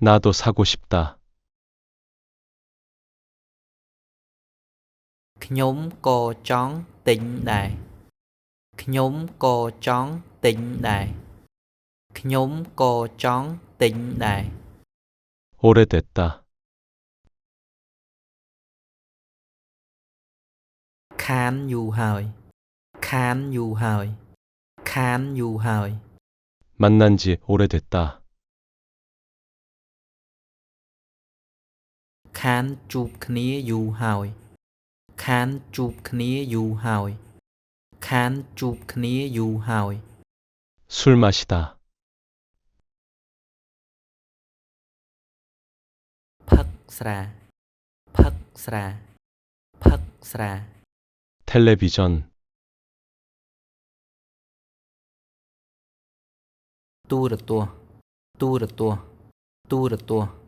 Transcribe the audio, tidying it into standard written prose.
나도 사고 싶다. ខ្ញុំក៏ចង់ទិញដែរខ្ញុំក៏ចង់ទិញដែរខ្ញុំក៏ចង់ទិញដែរ 오래됐다. ខានយូរហើយខានយូរហើយខានយូរហើយ 만난 지 오래됐다. ខានជួបគ្នាយូរហើយខានជួបគ្នាយូរហើយខានជួបគ្នាយូរហើយ 술 마시다. ផឹកស្រាផឹកស្រាផឹកស្រា 텔레비전. ទូរទស្សន៍ទូរទស្សន៍ទូរទស្សន៍